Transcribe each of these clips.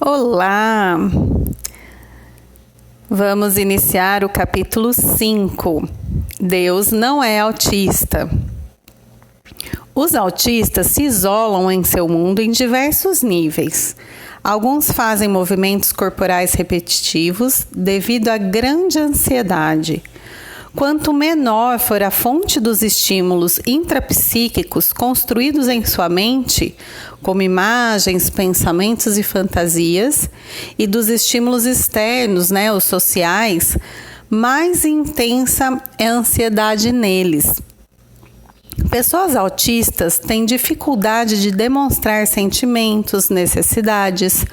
Olá! Vamos iniciar o capítulo 5. Deus não é autista. Os autistas se isolam em seu mundo em diversos níveis. Alguns fazem movimentos corporais repetitivos devido à grande ansiedade. Quanto menor for a fonte dos estímulos intrapsíquicos construídos em sua mente, como imagens, pensamentos e fantasias, e dos estímulos externos, os sociais, mais intensa é a ansiedade neles. Pessoas autistas têm dificuldade de demonstrar sentimentos, necessidades,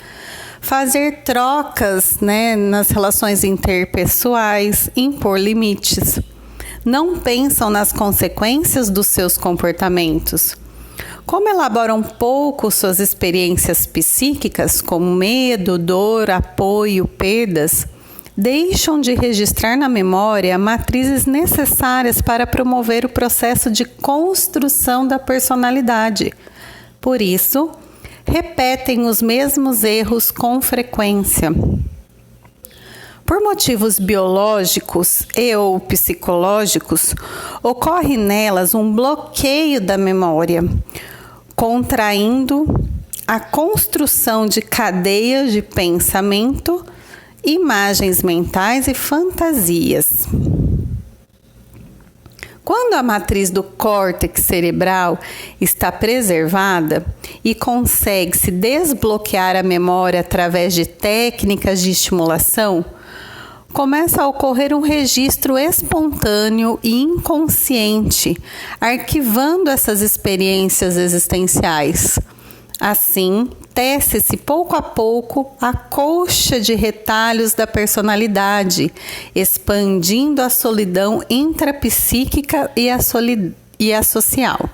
fazer trocas nas relações interpessoais, impor limites. Não pensam nas consequências dos seus comportamentos. Como elaboram pouco suas experiências psíquicas, como medo, dor, apoio, perdas, deixam de registrar na memória matrizes necessárias para promover o processo de construção da personalidade. Por isso, repetem os mesmos erros com frequência. Por motivos biológicos e ou psicológicos, ocorre nelas um bloqueio da memória, contraindo a construção de cadeias de pensamento, imagens mentais e fantasias. Quando a matriz do córtex cerebral está preservada e consegue-se desbloquear a memória através de técnicas de estimulação, começa a ocorrer um registro espontâneo e inconsciente, arquivando essas experiências existenciais. Assim, tece-se pouco a pouco a colcha de retalhos da personalidade, expandindo a solidão intrapsíquica e a social.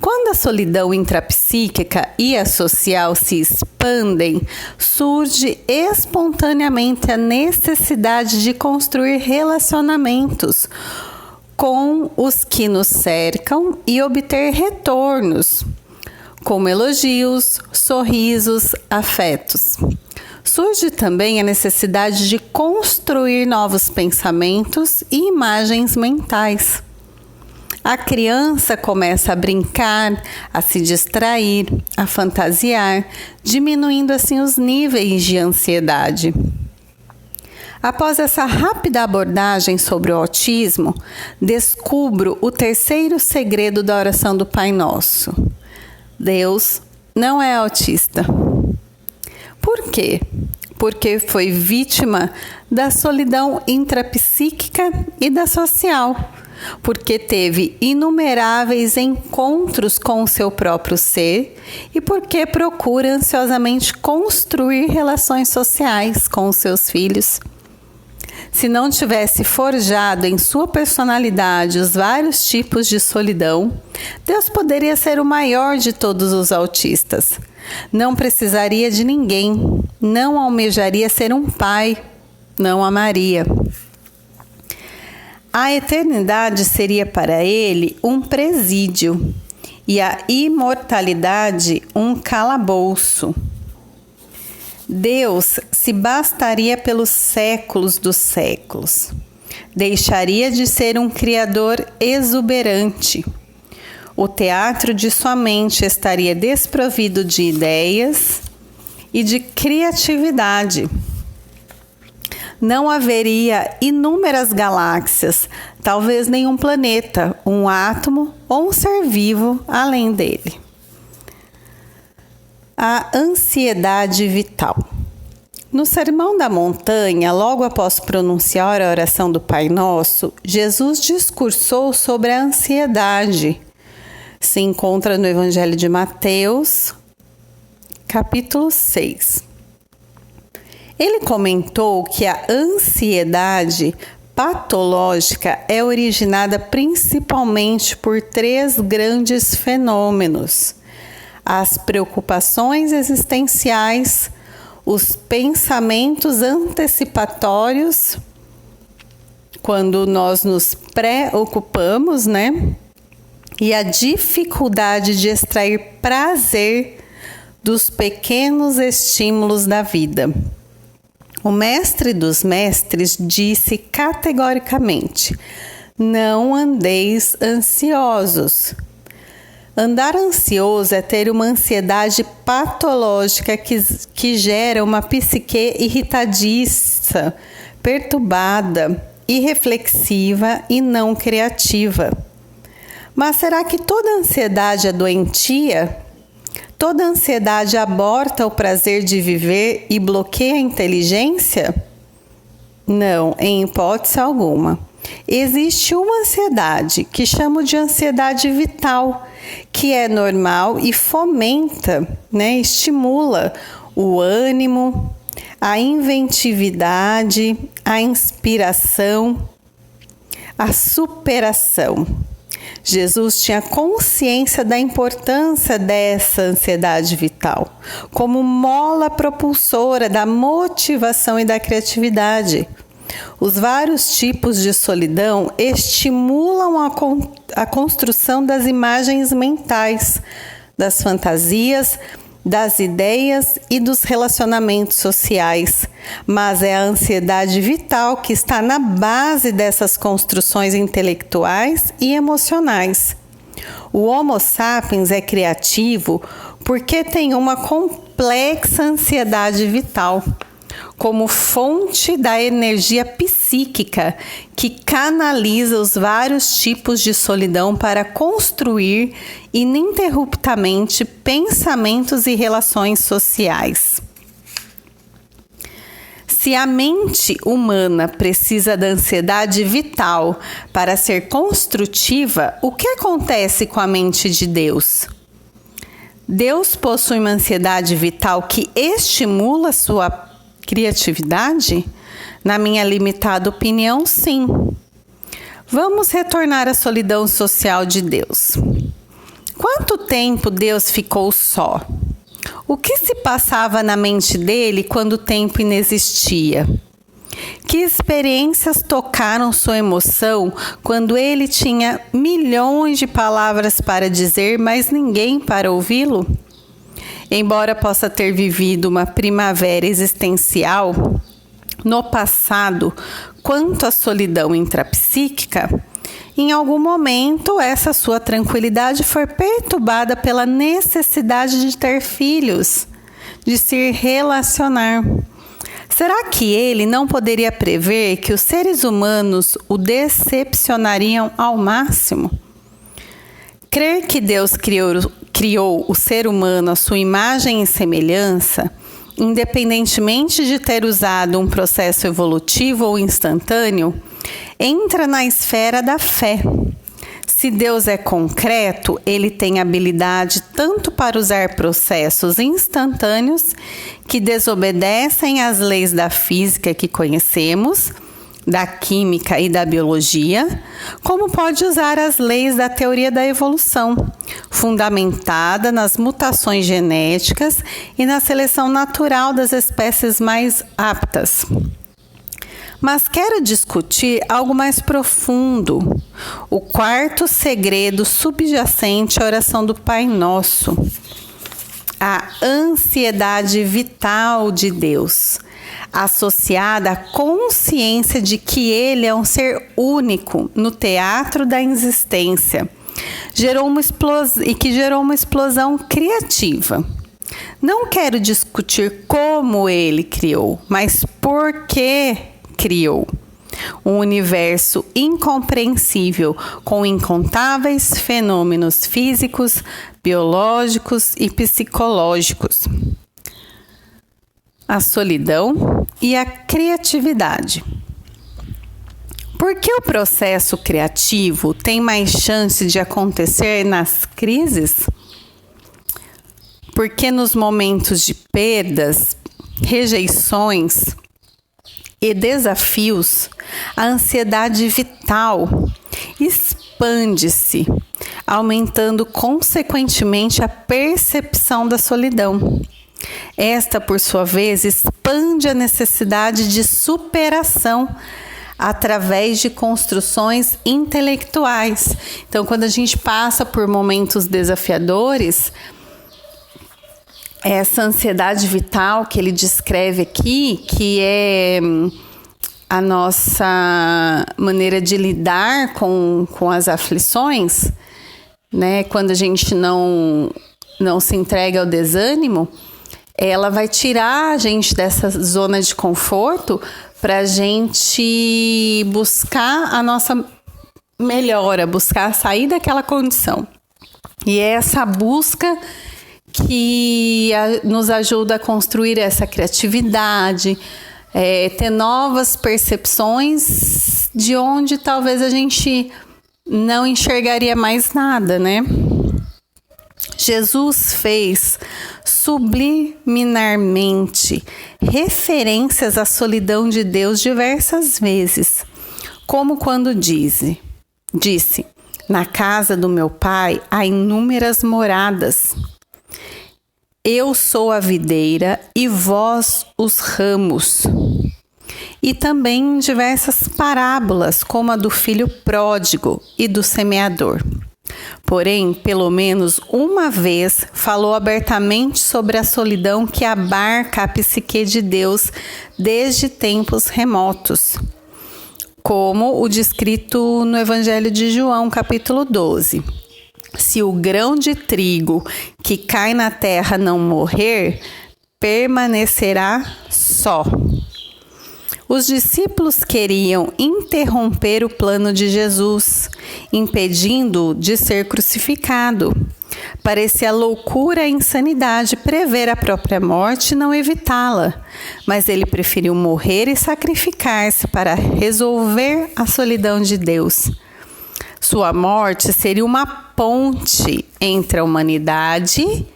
Quando a solidão intrapsíquica e a social se expandem, surge espontaneamente a necessidade de construir relacionamentos com os que nos cercam e obter retornos, como elogios, sorrisos, afetos. Surge também a necessidade de construir novos pensamentos e imagens mentais. A criança começa a brincar, a se distrair, a fantasiar, diminuindo assim os níveis de ansiedade. Após essa rápida abordagem sobre o autismo, descubro o terceiro segredo da oração do Pai Nosso. Deus não é autista. Por quê? Porque foi vítima da solidão intrapsíquica e da social. Porque teve inumeráveis encontros com o seu próprio ser e porque procura ansiosamente construir relações sociais com os seus filhos. Se não tivesse forjado em sua personalidade os vários tipos de solidão, Deus poderia ser o maior de todos os autistas. Não precisaria de ninguém, não almejaria ser um pai, não amaria. A eternidade seria para ele um presídio e a imortalidade um calabouço. Deus se bastaria pelos séculos dos séculos. Deixaria de ser um criador exuberante. O teatro de sua mente estaria desprovido de ideias e de criatividade. Não haveria inúmeras galáxias, talvez nenhum planeta, um átomo ou um ser vivo além dele. A ansiedade vital. No Sermão da Montanha, logo após pronunciar a oração do Pai Nosso, Jesus discursou sobre a ansiedade. Se encontra no Evangelho de Mateus, capítulo 6. Ele comentou que a ansiedade patológica é originada principalmente por 3 grandes fenômenos: as preocupações existenciais, os pensamentos antecipatórios, quando nós nos preocupamos, e a dificuldade de extrair prazer dos pequenos estímulos da vida. O mestre dos mestres disse categoricamente: não andeis ansiosos. Andar ansioso é ter uma ansiedade patológica que gera uma psique irritadiça, perturbada, irreflexiva e não criativa. Mas será que toda ansiedade é doentia? Toda ansiedade aborta o prazer de viver e bloqueia a inteligência? Não, em hipótese alguma. Existe uma ansiedade que chamo de ansiedade vital, que é normal e fomenta, estimula o ânimo, a inventividade, a inspiração, a superação. Jesus tinha consciência da importância dessa ansiedade vital, como mola propulsora da motivação e da criatividade. Os vários tipos de solidão estimulam a construção das imagens mentais, das fantasias, das ideias e dos relacionamentos sociais, mas é a ansiedade vital que está na base dessas construções intelectuais e emocionais. O Homo sapiens é criativo porque tem uma complexa ansiedade vital, como fonte da energia psíquica que canaliza os vários tipos de solidão para construir ininterruptamente pensamentos e relações sociais. Se a mente humana precisa da ansiedade vital para ser construtiva, o que acontece com a mente de Deus? Deus possui uma ansiedade vital que estimula sua criatividade? Na minha limitada opinião, sim. Vamos retornar à solidão social de Deus. Quanto tempo Deus ficou só? O que se passava na mente dele quando o tempo inexistia? Que experiências tocaram sua emoção quando ele tinha milhões de palavras para dizer, mas ninguém para ouvi-lo? Embora possa ter vivido uma primavera existencial no passado quanto à solidão intrapsíquica, em algum momento essa sua tranquilidade foi perturbada pela necessidade de ter filhos, de se relacionar. Será que ele não poderia prever que os seres humanos o decepcionariam ao máximo? Crer que Deus criou o ser humano à sua imagem e semelhança, independentemente de ter usado um processo evolutivo ou instantâneo, entra na esfera da fé. Se Deus é concreto, ele tem habilidade tanto para usar processos instantâneos que desobedecem às leis da física que conhecemos, da química e da biologia, como pode usar as leis da teoria da evolução, fundamentada nas mutações genéticas e na seleção natural das espécies mais aptas. Mas quero discutir algo mais profundo, o quarto segredo subjacente à oração do Pai Nosso, a ansiedade vital de Deus, associada à consciência de que ele é um ser único no teatro da existência, que gerou uma explosão criativa. Não quero discutir como ele criou, mas por que criou. Um universo incompreensível com incontáveis fenômenos físicos, biológicos e psicológicos. A solidão e a criatividade. Por que o processo criativo tem mais chance de acontecer nas crises? Porque nos momentos de perdas, rejeições e desafios, a ansiedade vital expande-se, aumentando consequentemente a percepção da solidão. Esta, por sua vez, expande a necessidade de superação através de construções intelectuais. Então, quando a gente passa por momentos desafiadores, essa ansiedade vital que ele descreve aqui, que é a nossa maneira de lidar com as aflições, né? Quando a gente não se entrega ao desânimo, ela vai tirar a gente dessa zona de conforto para a gente buscar a nossa melhora, buscar sair daquela condição. E é essa busca que nos ajuda a construir essa criatividade, ter novas percepções de onde talvez a gente não enxergaria mais nada, né? Jesus fez subliminarmente referências à solidão de Deus diversas vezes, como quando disse: na casa do meu pai há inúmeras moradas. Eu sou a videira e vós os ramos. E também em diversas parábolas, como a do filho pródigo e do semeador. Porém, pelo menos uma vez, falou abertamente sobre a solidão que abarca a psique de Deus desde tempos remotos, como o descrito no Evangelho de João, capítulo 12. Se o grão de trigo que cai na terra não morrer, permanecerá só. Os discípulos queriam interromper o plano de Jesus, impedindo-o de ser crucificado. Parecia loucura e insanidade prever a própria morte e não evitá-la, mas ele preferiu morrer e sacrificar-se para resolver a solidão de Deus. Sua morte seria uma ponte entre a humanidade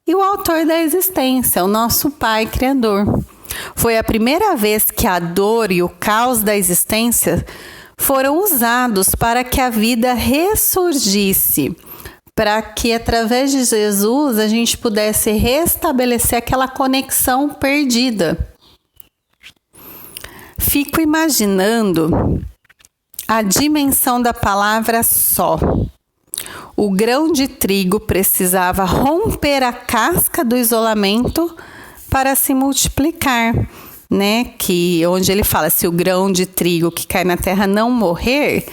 e o autor da existência, o nosso Pai Criador. Foi a primeira vez que a dor e o caos da existência foram usados para que a vida ressurgisse, para que através de Jesus a gente pudesse restabelecer aquela conexão perdida. Fico imaginando a dimensão da palavra só. O grão de trigo precisava romper a casca do isolamento para se multiplicar, né? Que onde ele fala, se o grão de trigo que cai na terra não morrer,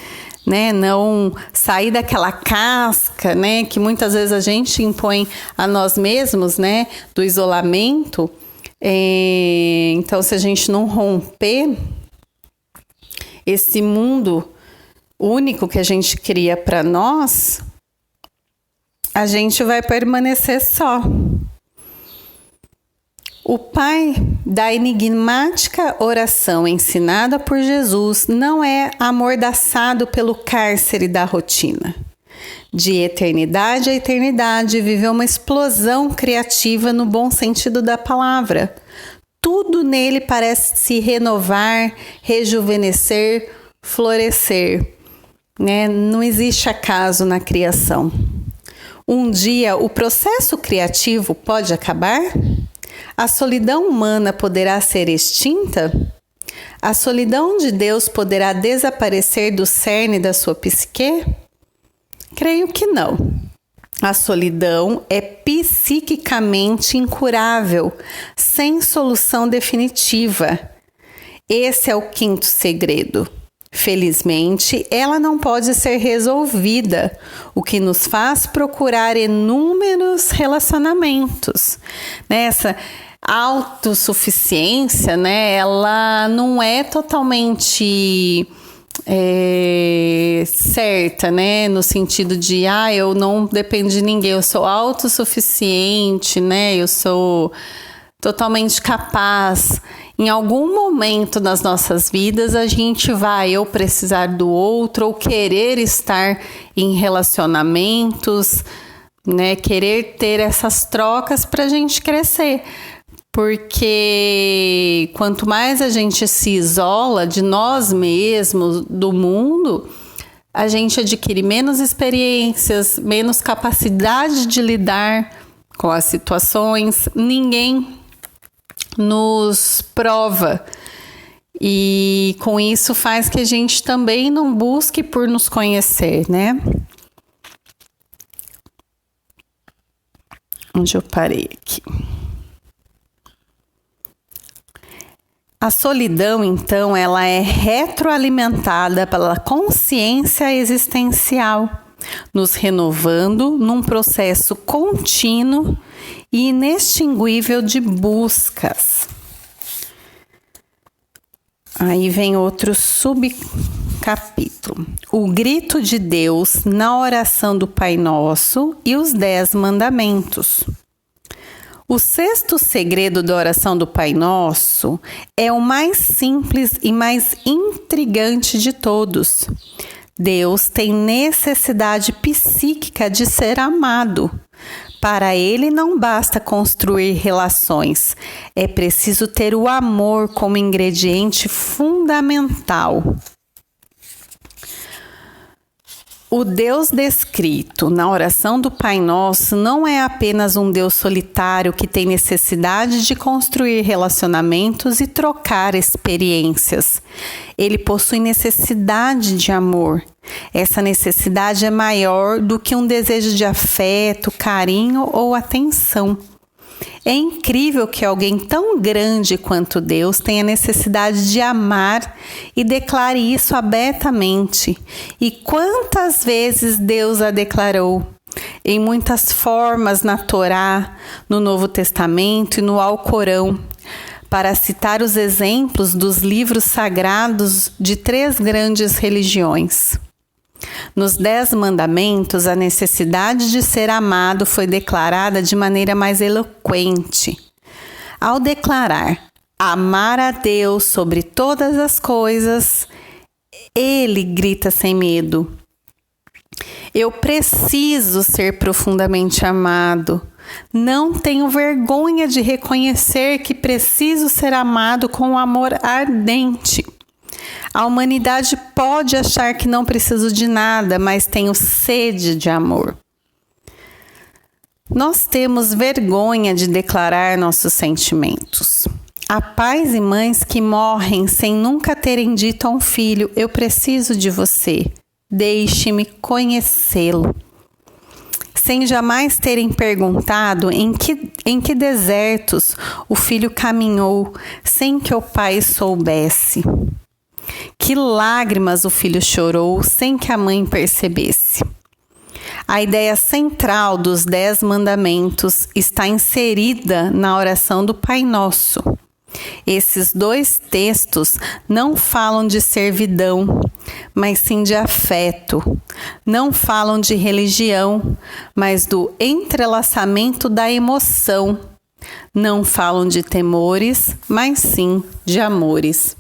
né? Não sair daquela casca, né? Que muitas vezes a gente impõe a nós mesmos, né? Do isolamento. Então, se a gente não romper esse mundo único que a gente cria para nós, a gente vai permanecer só. O pai da enigmática oração ensinada por Jesus não é amordaçado pelo cárcere da rotina. De eternidade a eternidade, viveu uma explosão criativa no bom sentido da palavra. Tudo nele parece se renovar, rejuvenescer, florescer, né? Não existe acaso na criação. Um dia o processo criativo pode acabar? A solidão humana poderá ser extinta? A solidão de Deus poderá desaparecer do cerne da sua psique? Creio que não. A solidão é psiquicamente incurável, sem solução definitiva. Esse é o quinto segredo. Felizmente, ela não pode ser resolvida, o que nos faz procurar inúmeros relacionamentos. Essa autossuficiência, né, ela não é totalmente certa, né, no sentido de, eu não dependo de ninguém, eu sou autossuficiente, né, eu sou totalmente capaz. Em algum momento das nossas vidas, a gente vai ou precisar do outro, ou querer estar em relacionamentos, né? Querer ter essas trocas para a gente crescer. Porque quanto mais a gente se isola de nós mesmos, do mundo, a gente adquire menos experiências, menos capacidade de lidar com as situações. Ninguém nos prova, e com isso faz que a gente também não busque por nos conhecer, né? Onde eu parei aqui? A solidão, então, ela é retroalimentada pela consciência existencial, nos renovando num processo contínuo e inextinguível de buscas. Aí vem outro subcapítulo. O grito de Deus na oração do Pai Nosso e os 10 mandamentos. O 6º segredo da oração do Pai Nosso é o mais simples e mais intrigante de todos. Deus tem necessidade psíquica de ser amado. Para ele não basta construir relações, é preciso ter o amor como ingrediente fundamental. O Deus descrito na oração do Pai Nosso não é apenas um Deus solitário que tem necessidade de construir relacionamentos e trocar experiências. Ele possui necessidade de amor. Essa necessidade é maior do que um desejo de afeto, carinho ou atenção. É incrível que alguém tão grande quanto Deus tenha necessidade de amar e declare isso abertamente. E quantas vezes Deus a declarou? Em muitas formas na Torá, no Novo Testamento e no Alcorão, para citar os exemplos dos livros sagrados de 3 grandes religiões. Nos 10 mandamentos, a necessidade de ser amado foi declarada de maneira mais eloquente. Ao declarar amar a Deus sobre todas as coisas, ele grita sem medo: eu preciso ser profundamente amado. Não tenho vergonha de reconhecer que preciso ser amado com um amor ardente. A humanidade pode achar que não preciso de nada, mas tenho sede de amor. Nós temos vergonha de declarar nossos sentimentos. Há pais e mães que morrem sem nunca terem dito a um filho: eu preciso de você, deixe-me conhecê-lo. Sem jamais terem perguntado em que desertos o filho caminhou sem que o pai soubesse. Que lágrimas o filho chorou sem que a mãe percebesse. A ideia central dos 10 mandamentos está inserida na oração do Pai Nosso. Esses 2 textos não falam de servidão, mas sim de afeto. Não falam de religião, mas do entrelaçamento da emoção. Não falam de temores, mas sim de amores.